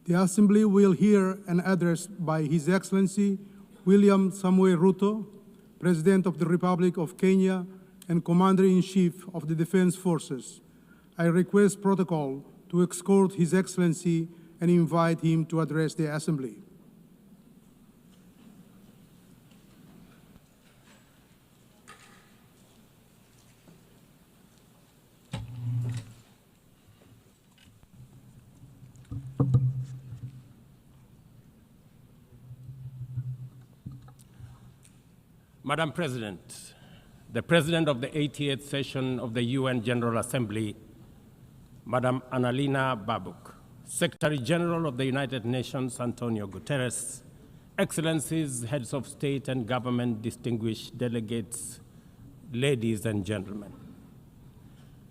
The Assembly will hear an address by His Excellency William Samoei Ruto, President of the Republic of Kenya and Commander-in-Chief of the Defense Forces. I request protocol to escort His Excellency and invite him to address the Assembly. Madam President, the President of the 88th session of the UN General Assembly, Madam Annalena Baerbock, Secretary General of the United Nations, Antonio Guterres, Excellencies, Heads of State and Government, distinguished delegates, ladies and gentlemen.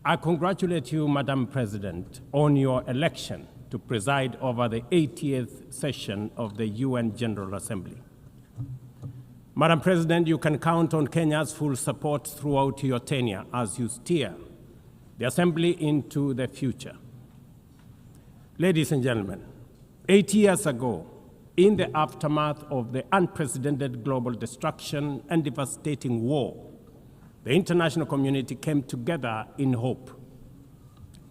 I congratulate you, Madam President, on your election to preside over the 80th session of the UN General Assembly. Madam President, you can count on Kenya's full support throughout your tenure as you steer the Assembly into the future. Ladies and gentlemen, 8 years ago, in the aftermath of the unprecedented global destruction and devastating war, the international community came together in hope.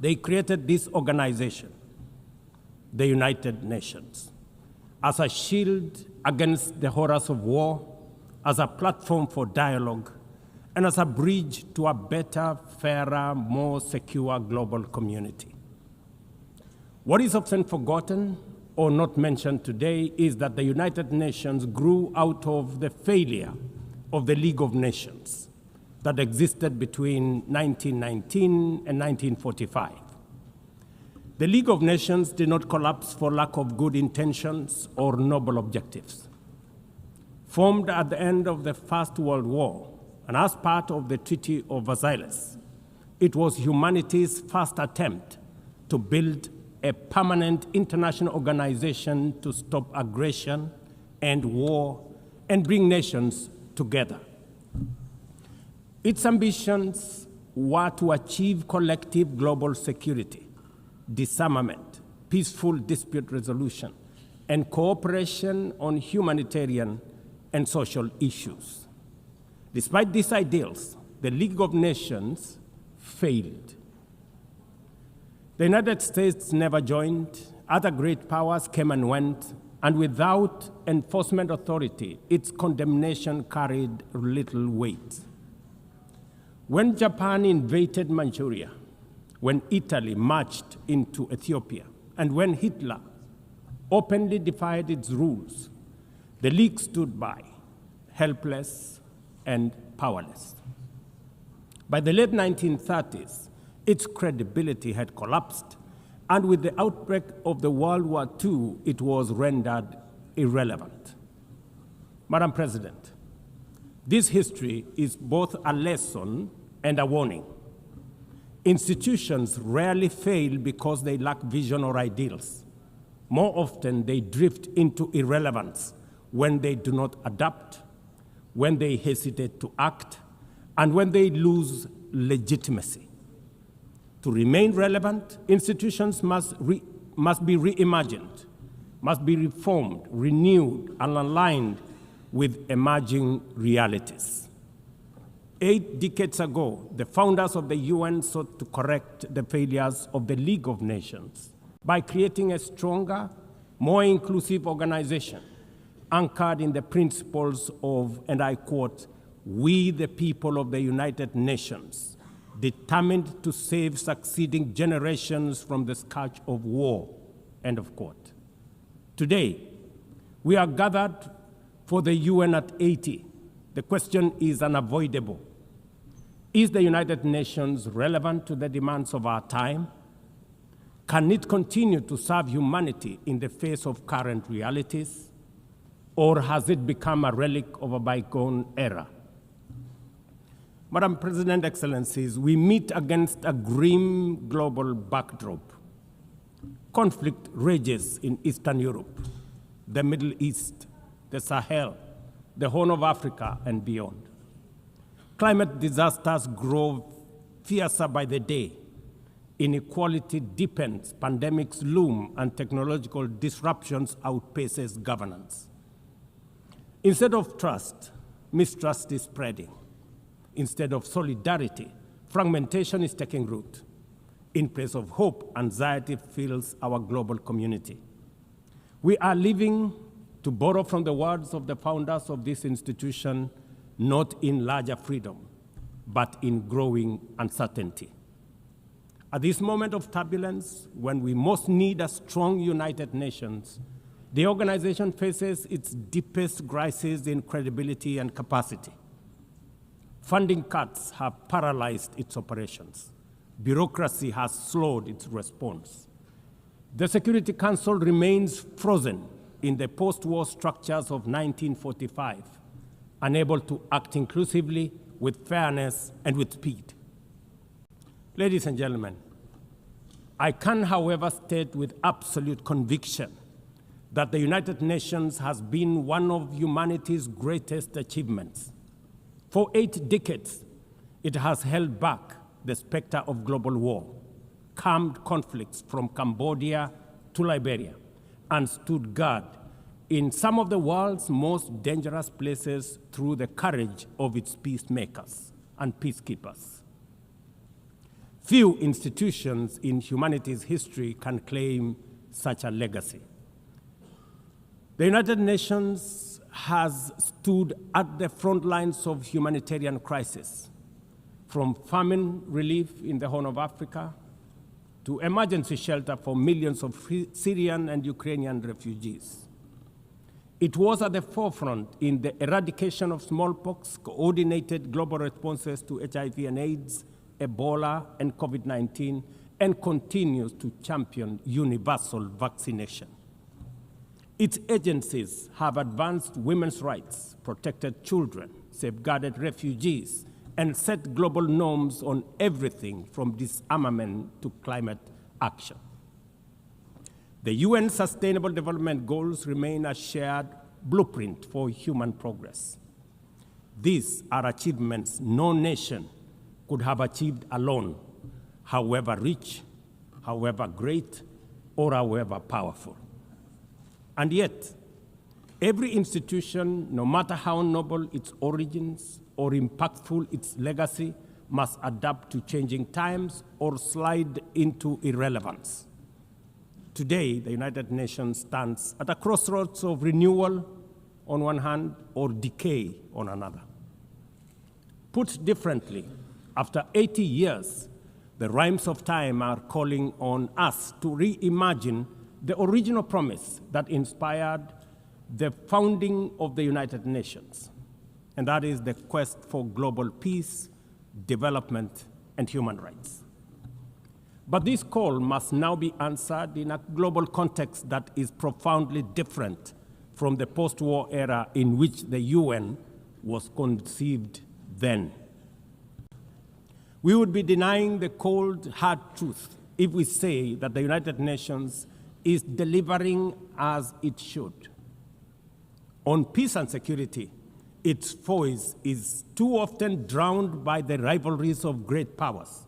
They created this organization, the United Nations, as a shield against the horrors of war, as a platform for dialogue, and as a bridge to a better, fairer, more secure global community. What is often forgotten or not mentioned today is that the United Nations grew out of the failure of the League of Nations that existed between 1919 and 1945. The League of Nations did not collapse for lack of good intentions or noble objectives. Formed at the end of the First World War and as part of the Treaty of Versailles, it was humanity's first attempt to build a permanent international organization to stop aggression and war and bring nations together. Its ambitions were to achieve collective global security, disarmament, peaceful dispute resolution, and cooperation on humanitarian and social issues. Despite these ideals, the League of Nations failed. The United States never joined, other great powers came and went, and without enforcement authority, its condemnation carried little weight. When Japan invaded Manchuria, when Italy marched into Ethiopia, and when Hitler openly defied its rules, the League stood by, helpless and powerless. By the late 1930s, its credibility had collapsed, and with the outbreak of the World War II, it was rendered irrelevant. Madam President, this history is both a lesson and a warning. Institutions rarely fail because they lack vision or ideals. More often, they drift into irrelevance when they do not adapt, when they hesitate to act, and when they lose legitimacy. To remain relevant, institutions must be reimagined, must be reformed, renewed, and aligned with emerging realities. 8 decades ago, the founders of the UN sought to correct the failures of the League of Nations by creating a stronger, more inclusive organization anchored in the principles of, and I quote, "We the people of the United Nations, determined to save succeeding generations from the scourge of war," end of quote. Today, we are gathered for the UN at 80. The question is unavoidable. Is the United Nations relevant to the demands of our time? Can it continue to serve humanity in the face of current realities? Or has it become a relic of a bygone era? Madam President, Excellencies, we meet against a grim global backdrop. Conflict rages in Eastern Europe, the Middle East, the Sahel, the Horn of Africa, and beyond. Climate disasters grow fiercer by the day, Inequality deepens, pandemics loom, and technological disruptions outpaces governance. Instead of trust, mistrust is spreading. Instead of solidarity, fragmentation is taking root. In place of hope, anxiety fills our global community. We are living, to borrow from the words of the founders of this institution, not in larger freedom, but in growing uncertainty. At this moment of turbulence, when we most need a strong United Nations, the organization faces its deepest crisis in credibility and capacity. Funding cuts have paralyzed its operations. Bureaucracy has slowed its response. The Security Council remains frozen in the post-war structures of 1945, unable to act inclusively, with fairness, and with speed. Ladies and gentlemen, I can, however, state with absolute conviction that the United Nations has been one of humanity's greatest achievements. For 8 decades, it has held back the specter of global war, calmed conflicts from Cambodia to Liberia, and stood guard in some of the world's most dangerous places through the courage of its peacemakers and peacekeepers. Few institutions in humanity's history can claim such a legacy. The United Nations has stood at the front lines of humanitarian crisis, from famine relief in the Horn of Africa to emergency shelter for millions of Syrian and Ukrainian refugees. It was at the forefront in the eradication of smallpox, coordinated global responses to HIV and AIDS, Ebola, and COVID-19, and continues to champion universal vaccination. Its agencies have advanced women's rights, protected children, safeguarded refugees, and set global norms on everything from disarmament to climate action. The UN Sustainable Development Goals remain a shared blueprint for human progress. These are achievements no nation could have achieved alone, however rich, however great, or however powerful. And yet, every institution, no matter how noble its origins or impactful its legacy, must adapt to changing times or slide into irrelevance. Today, the United Nations stands at a crossroads of renewal on one hand or decay on another. Put differently, after 80 years, the rhymes of time are calling on us to reimagine the original promise that inspired the founding of the United Nations, and that is the quest for global peace, development, and human rights. But this call must now be answered in a global context that is profoundly different from the post-war era in which the UN was conceived then. We would be denying the cold, hard truth if we say that the United Nations is delivering as it should. On peace and security, its voice is too often drowned by the rivalries of great powers,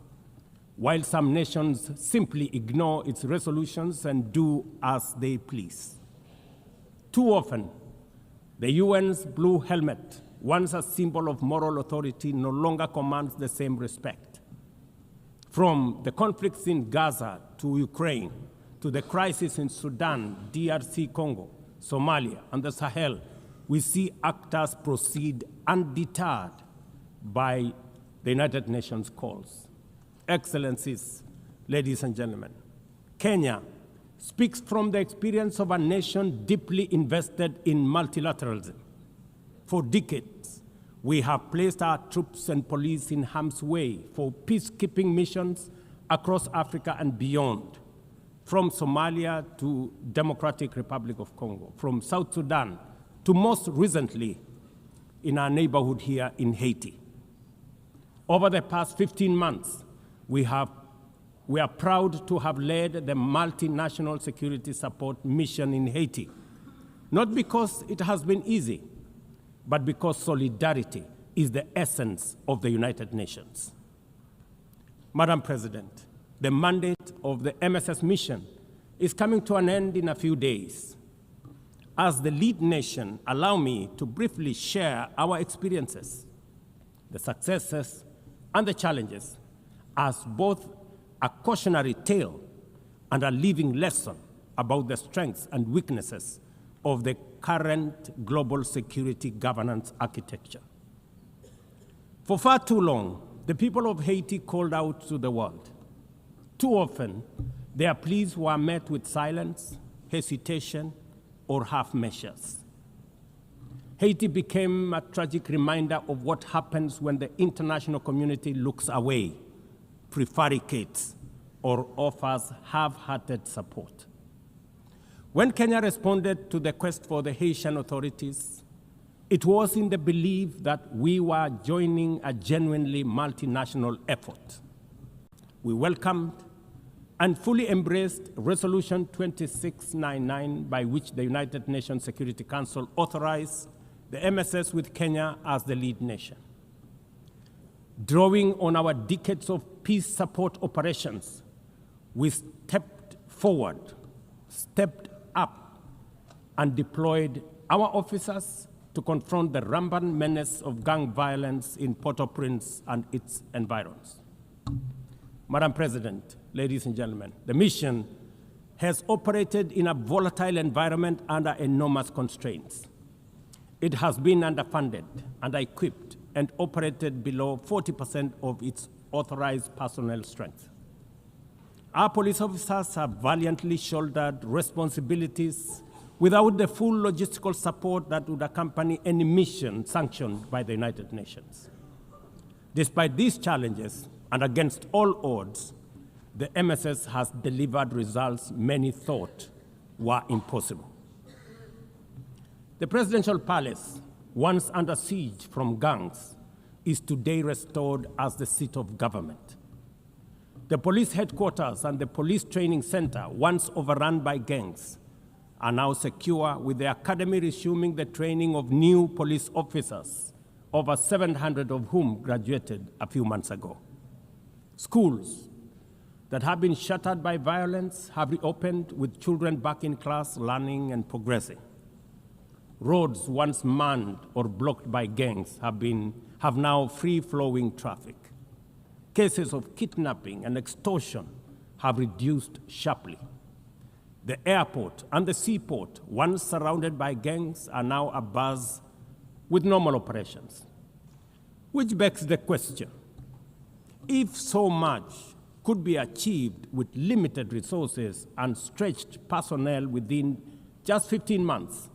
while some nations simply ignore its resolutions and do as they please. Too often, the UN's blue helmet, once a symbol of moral authority, no longer commands the same respect. From the conflicts in Gaza to Ukraine, to the crisis in Sudan, DRC Congo, Somalia, and the Sahel, we see actors proceed undeterred by the United Nations calls. Excellencies, ladies and gentlemen, Kenya speaks from the experience of a nation deeply invested in multilateralism. For decades, we have placed our troops and police in harm's way for peacekeeping missions across Africa and beyond, from Somalia to Democratic Republic of Congo, from South Sudan to most recently in our neighborhood here in Haiti. Over the past 15 months, we are proud to have led the multinational security support mission in Haiti, not because it has been easy, but because solidarity is the essence of the United Nations. Madam President, the mandate of the MSS mission is coming to an end in a few days. As the lead nation, allow me to briefly share our experiences, the successes and the challenges, as both a cautionary tale and a living lesson about the strengths and weaknesses of the current global security governance architecture. For far too long, the people of Haiti called out to the world. Too often, their pleas were met with silence, hesitation, or half measures. Haiti became a tragic reminder of what happens when the international community looks away, prevaricates, or offers half-hearted support. When Kenya responded to the quest for the Haitian authorities, it was in the belief that we were joining a genuinely multinational effort. We welcomed and fully embraced Resolution 2699, by which the United Nations Security Council authorized the MSS with Kenya as the lead nation. Drawing on our decades of peace support operations, we stepped forward, stepped up, and deployed our officers to confront the rampant menace of gang violence in Port-au-Prince and its environs. Madam President, ladies and gentlemen, the mission has operated in a volatile environment under enormous constraints. It has been underfunded, under-equipped, and operated below 40% of its authorized personnel strength. Our police officers have valiantly shouldered responsibilities without the full logistical support that would accompany any mission sanctioned by the United Nations. Despite these challenges, and against all odds, the MSS has delivered results many thought were impossible. The presidential palace, once under siege from gangs, is today restored as the seat of government. The police headquarters and the police training center, once overrun by gangs, are now secure, with the academy resuming the training of new police officers, over 700 of whom graduated a few months ago. Schools that have been shattered by violence have reopened, with children back in class, learning and progressing. Roads once manned or blocked by gangs have now free-flowing traffic. Cases of kidnapping and extortion have reduced sharply. The airport and the seaport, once surrounded by gangs, are now abuzz with normal operations. Which begs the question, if so much could be achieved with limited resources and stretched personnel within just 15 months,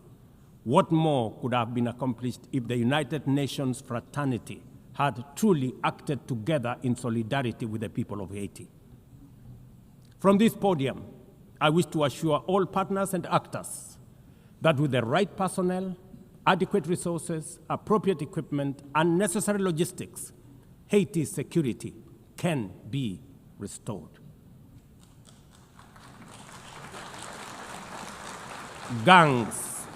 what more could have been accomplished if the United Nations fraternity had truly acted together in solidarity with the people of Haiti? From this podium, I wish to assure all partners and actors that with the right personnel, adequate resources, appropriate equipment, and necessary logistics, Haiti's security can be restored. Gangs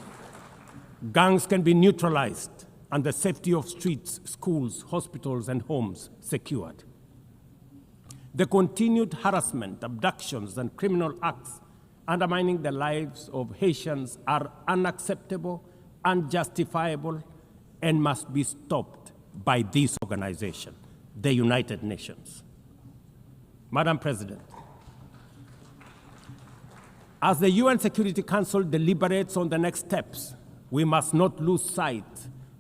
can be neutralized and the safety of streets, schools, hospitals, and homes secured. The continued harassment, abductions, and criminal acts undermining the lives of Haitians are unacceptable, unjustifiable, and must be stopped by this organization, the United Nations. Madam President, as the UN Security Council deliberates on the next steps, we must not lose sight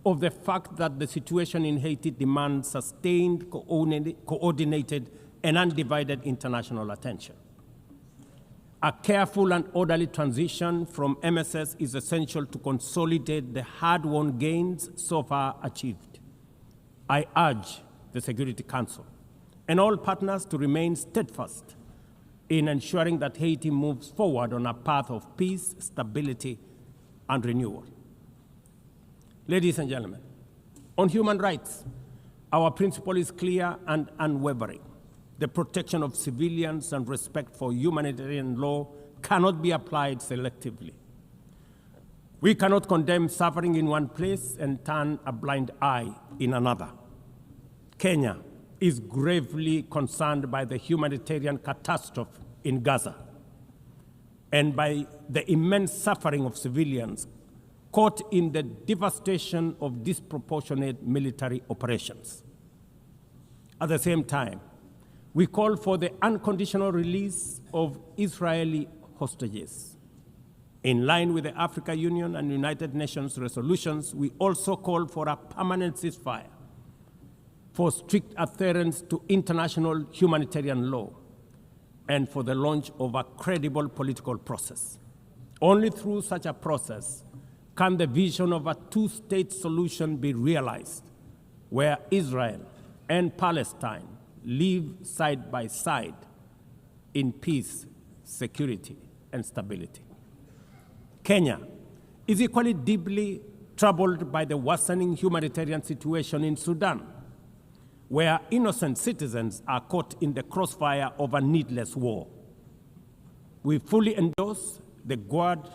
of the fact that the situation in Haiti demands sustained, coordinated, and undivided international attention. A careful and orderly transition from MSS is essential to consolidate the hard-won gains so far achieved. I urge the Security Council and all partners to remain steadfast in ensuring that Haiti moves forward on a path of peace, stability, and renewal. Ladies and gentlemen, on human rights, our principle is clear and unwavering. The protection of civilians and respect for humanitarian law cannot be applied selectively. We cannot condemn suffering in one place and turn a blind eye in another. Kenya, is gravely concerned by the humanitarian catastrophe in Gaza and by the immense suffering of civilians caught in the devastation of disproportionate military operations. At the same time, we call for the unconditional release of Israeli hostages. In line with the African Union and United Nations resolutions, we also call for a permanent ceasefire, for strict adherence to international humanitarian law, and for the launch of a credible political process. Only through such a process can the vision of a two-state solution be realized, where Israel and Palestine live side by side in peace, security, and stability. Kenya is equally deeply troubled by the worsening humanitarian situation in Sudan, where innocent citizens are caught in the crossfire of a needless war. We fully endorse the Quad,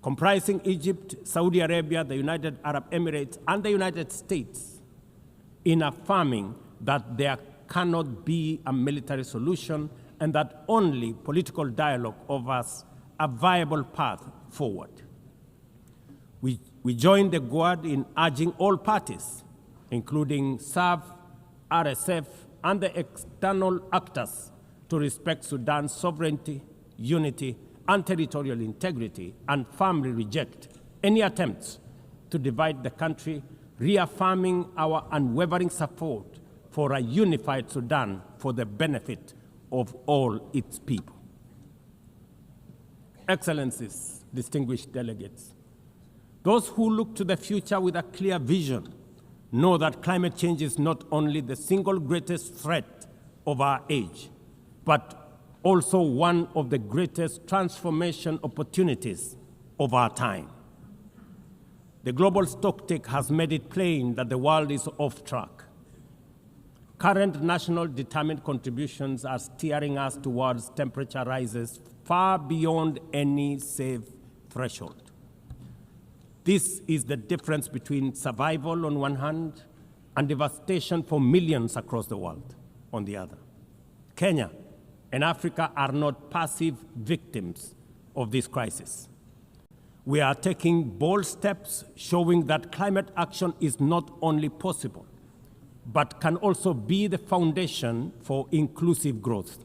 comprising Egypt, Saudi Arabia, the United Arab Emirates, and the United States, in affirming that there cannot be a military solution and that only political dialogue offers a viable path forward. We join the Quad in urging all parties, including SAF, RSF, and the external actors, to respect Sudan's sovereignty, unity, and territorial integrity, and firmly reject any attempts to divide the country, reaffirming our unwavering support for a unified Sudan for the benefit of all its people. Excellencies, distinguished delegates, those who look to the future with a clear vision know that climate change is not only the single greatest threat of our age, but also one of the greatest transformation opportunities of our time. The global stocktake has made it plain that the world is off track. Current national determined contributions are steering us towards temperature rises far beyond any safe threshold. This is the difference between survival on one hand and devastation for millions across the world on the other. Kenya and Africa are not passive victims of this crisis. We are taking bold steps showing that climate action is not only possible, but can also be the foundation for inclusive growth.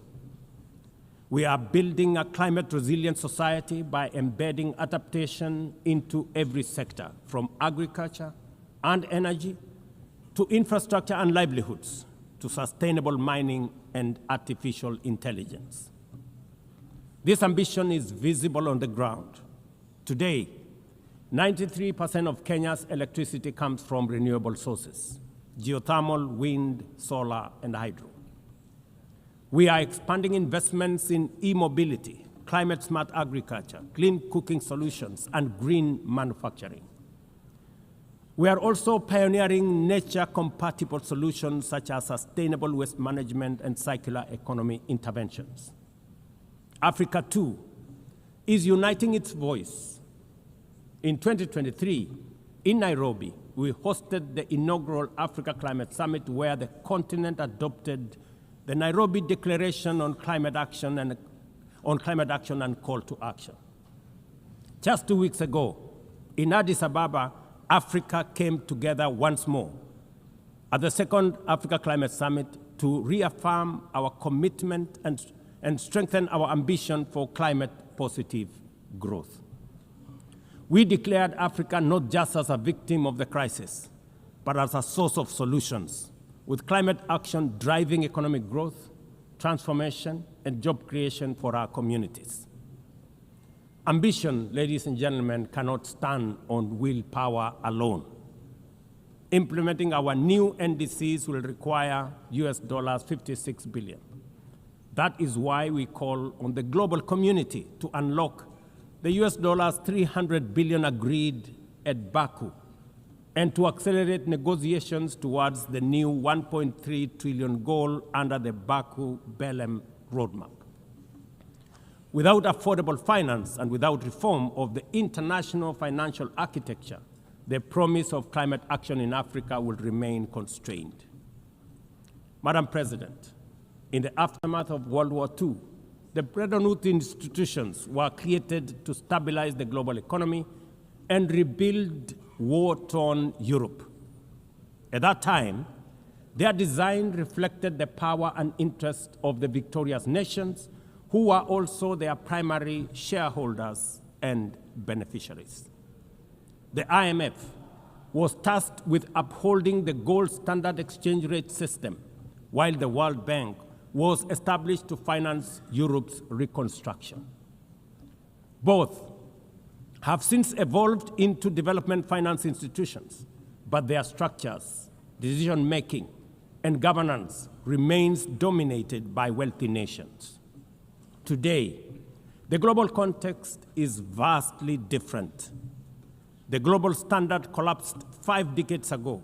We are building a climate-resilient society by embedding adaptation into every sector, from agriculture and energy to infrastructure and livelihoods, to sustainable mining and artificial intelligence. This ambition is visible on the ground. Today, 93% of Kenya's electricity comes from renewable sources: geothermal, wind, solar, and hydro. We are expanding investments in e-mobility, climate-smart agriculture, clean cooking solutions, and green manufacturing. We are also pioneering nature-compatible solutions such as sustainable waste management and circular economy interventions. Africa, too, is uniting its voice. In 2023, in Nairobi, we hosted the inaugural Africa Climate Summit, where the continent adopted the Nairobi Declaration on Climate Action and Call to Action. Just 2 weeks ago, in Addis Ababa, Africa came together once more at the second Africa Climate Summit to reaffirm our commitment and strengthen our ambition for climate-positive growth. We declared Africa not just as a victim of the crisis, but as a source of solutions, with climate action driving economic growth, transformation, and job creation for our communities. Ambition, ladies and gentlemen, cannot stand on willpower alone. Implementing our new NDCs will require $56 billion. That is why we call on the global community to unlock the $300 billion agreed at Baku, and to accelerate negotiations towards the new $1.3 trillion goal under the Baku-Belém roadmap. Without affordable finance and without reform of the international financial architecture, the promise of climate action in Africa will remain constrained. Madam President, in the aftermath of World War II, the Bretton Woods institutions were created to stabilize the global economy and rebuild war-torn Europe. At that time, their design reflected the power and interest of the victorious nations, who were also their primary shareholders and beneficiaries. The IMF was tasked with upholding the gold standard exchange rate system, while the World Bank was established to finance Europe's reconstruction. Both have since evolved into development finance institutions, but their structures, decision-making, and governance remains dominated by wealthy nations. Today, the global context is vastly different. The global standard collapsed 5 decades ago,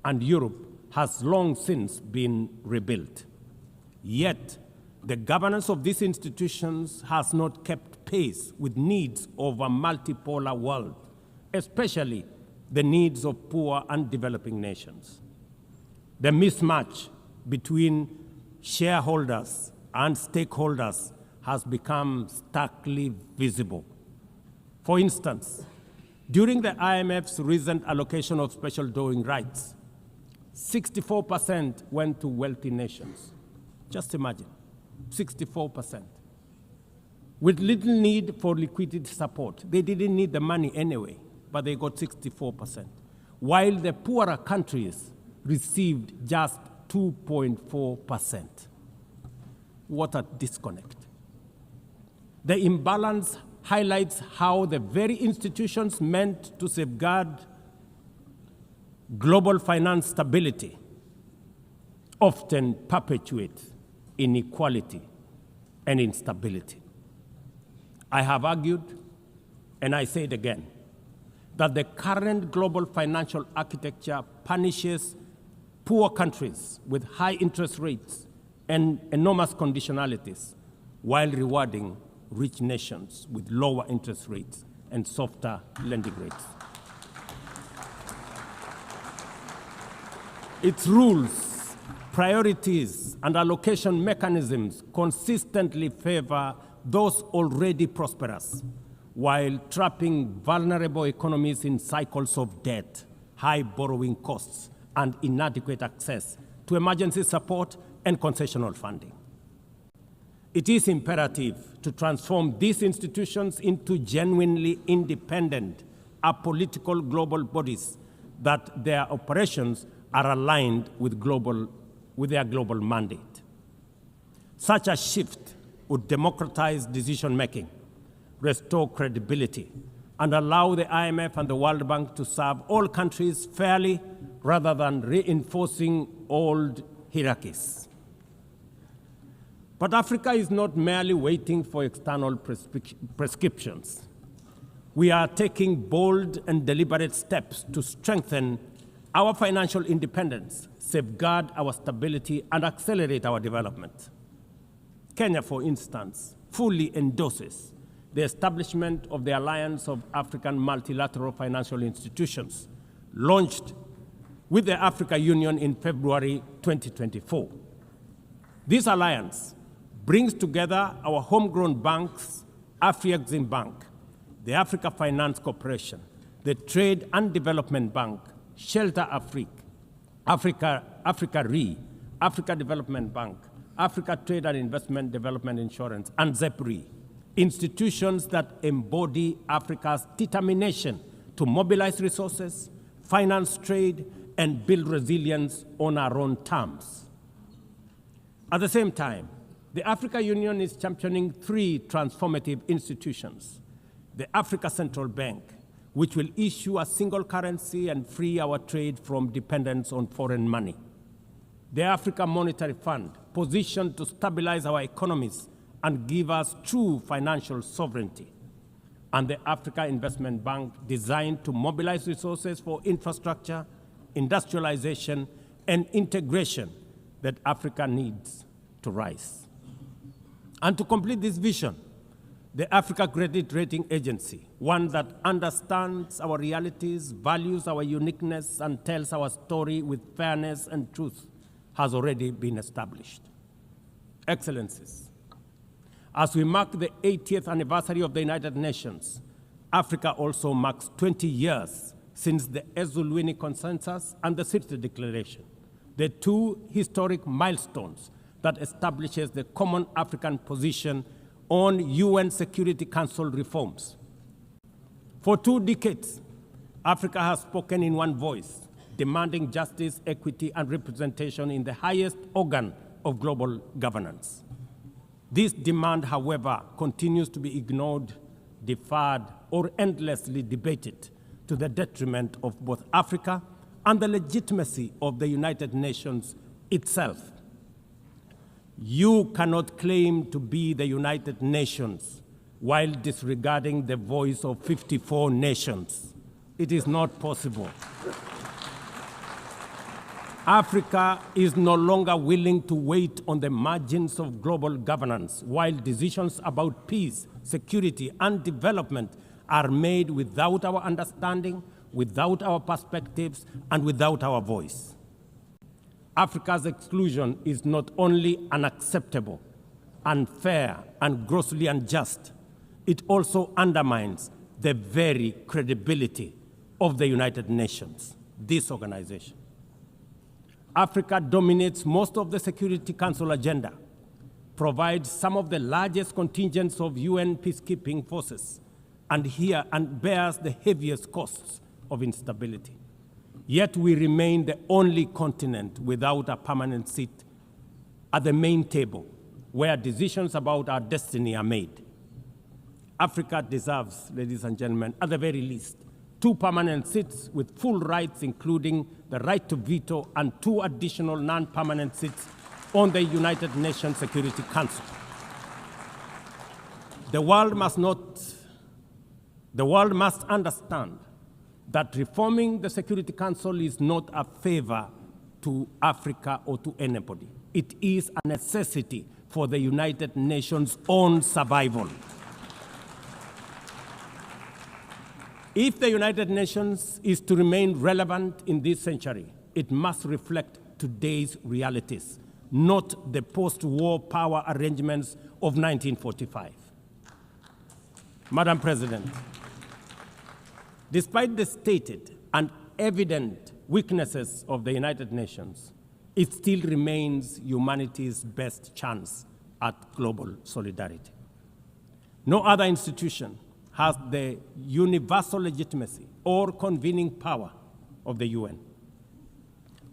and Europe has long since been rebuilt. Yet, the governance of these institutions has not kept pace with needs of a multipolar world, especially the needs of poor and developing nations. The mismatch between shareholders and stakeholders has become starkly visible. For instance, during the IMF's recent allocation of special drawing rights, 64% went to wealthy nations. Just imagine, 64%. With little need for liquidity support. They didn't need the money anyway, but they got 64%. While the poorer countries received just 2.4%. What a disconnect. The imbalance highlights how the very institutions meant to safeguard global finance stability often perpetuate inequality and instability. I have argued, and I say it again, that the current global financial architecture punishes poor countries with high interest rates and enormous conditionalities, while rewarding rich nations with lower interest rates and softer lending rates. Its rules, priorities, and allocation mechanisms consistently favor those already prosperous, while trapping vulnerable economies in cycles of debt, high borrowing costs, and inadequate access to emergency support and concessional funding. It is imperative to transform these institutions into genuinely independent, apolitical global bodies that their operations are aligned with their global mandate. Such a shift would democratize decision-making, restore credibility, and allow the IMF and the World Bank to serve all countries fairly rather than reinforcing old hierarchies. But Africa is not merely waiting for external prescriptions. We are taking bold and deliberate steps to strengthen our financial independence, safeguard our stability, and accelerate our development. Kenya, for instance, fully endorses the establishment of the Alliance of African Multilateral Financial Institutions, launched with the Africa Union in February 2024. This alliance brings together our homegrown banks, Afrexim Bank, the Africa Finance Corporation, the Trade and Development Bank, Shelter Africa Re, Africa Development Bank, Africa Trade and Investment Development Insurance, and ZEPRI, institutions that embody Africa's determination to mobilize resources, finance trade, and build resilience on our own terms. At the same time, the Africa Union is championing 3 transformative institutions: the Africa Central Bank, which will issue a single currency and free our trade from dependence on foreign money; the Africa Monetary Fund, positioned to stabilize our economies and give us true financial sovereignty; and the Africa Investment Bank, designed to mobilize resources for infrastructure, industrialization, and integration that Africa needs to rise. And to complete this vision, the Africa Credit Rating Agency, one that understands our realities, values our uniqueness, and tells our story with fairness and truth, has already been established. Excellencies, as we mark the 80th anniversary of the United Nations, Africa also marks 20 years since the Ezulwini Consensus and the Sirte Declaration, the two historic milestones that establishes the common African position on UN Security Council reforms. For 2 decades, Africa has spoken in one voice, demanding justice, equity, and representation in the highest organ of global governance. This demand, however, continues to be ignored, deferred, or endlessly debated to the detriment of both Africa and the legitimacy of the United Nations itself. You cannot claim to be the United Nations while disregarding the voice of 54 nations. It is not possible. Africa is no longer willing to wait on the margins of global governance while decisions about peace, security, and development are made without our understanding, without our perspectives, and without our voice. Africa's exclusion is not only unacceptable, unfair, and grossly unjust, it also undermines the very credibility of the United Nations, this organization. Africa dominates most of the Security Council agenda, provides some of the largest contingents of UN peacekeeping forces, and bears the heaviest costs of instability. Yet we remain the only continent without a permanent seat at the main table where decisions about our destiny are made. Africa deserves, ladies and gentlemen, at the very least, 2 permanent seats with full rights, including the right to veto, and 2 additional non-permanent seats on the United Nations Security Council. The world must understand that reforming the Security Council is not a favor to Africa or to anybody. It is a necessity for the United Nations' own survival. If the United Nations is to remain relevant in this century, it must reflect today's realities, not the post-war power arrangements of 1945. Madam President, despite the stated and evident weaknesses of the United Nations, it still remains humanity's best chance at global solidarity. No other institution has the universal legitimacy or convening power of the UN.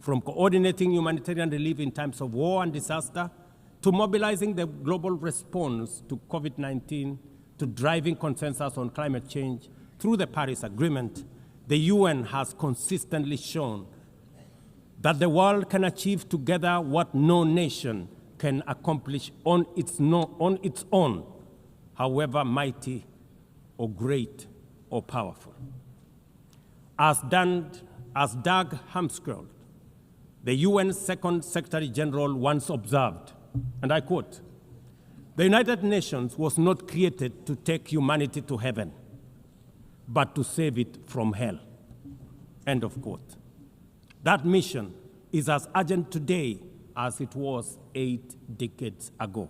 From coordinating humanitarian relief in times of war and disaster, to mobilizing the global response to COVID-19, to driving consensus on climate change, through the Paris Agreement, the UN has consistently shown that the world can achieve together what no nation can accomplish on its own, however mighty or great or powerful. As Doug Hammarskjöld, the UN's Second Secretary General, once observed, and I quote, "The United Nations was not created to take humanity to heaven, but to save it from hell." End of quote. That mission is as urgent today as it was 8 decades ago.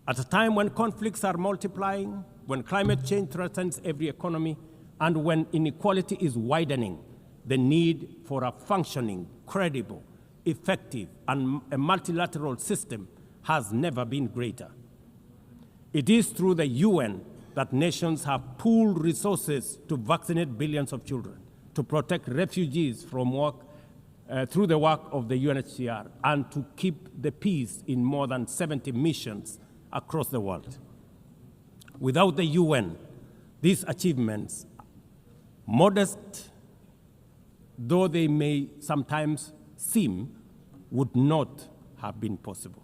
At a time when conflicts are multiplying, when climate change threatens every economy, and when inequality is widening, the need for a functioning, credible, effective, and a multilateral system has never been greater. It is through the UN that nations have pooled resources to vaccinate billions of children, to protect refugees from through the work of the UNHCR, and to keep the peace in more than 70 missions across the world. Without the UN, these achievements, modest though they may sometimes seem, would not have been possible.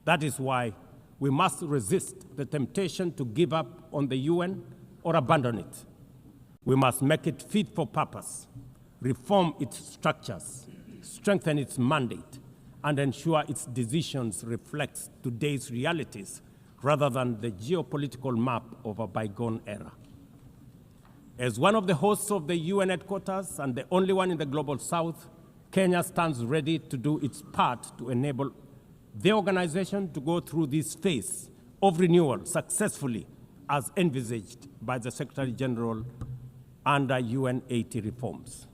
That is why we must resist the temptation to give up on the UN or abandon it. We must make it fit for purpose, reform its structures, strengthen its mandate, and ensure its decisions reflect today's realities rather than the geopolitical map of a bygone era. As one of the hosts of the UN headquarters and the only one in the Global South, Kenya stands ready to do its part to enable the organization to go through this phase of renewal successfully as envisaged by the Secretary General under UN 80 reforms.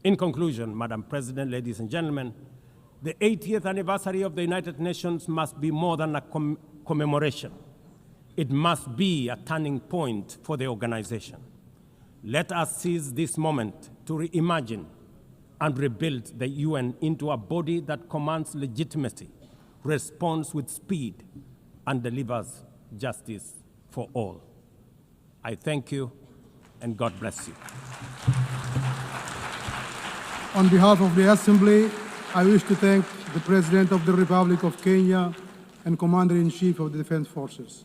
In conclusion, Madam President, ladies and gentlemen, the 80th anniversary of the United Nations must be more than a commemoration. It must be a turning point for the organization. Let us seize this moment to reimagine and rebuild the UN into a body that commands legitimacy, responds with speed, and delivers justice for all. I thank you, and God bless you. On behalf of the Assembly, I wish to thank the President of the Republic of Kenya and Commander-in-Chief of the Defense Forces.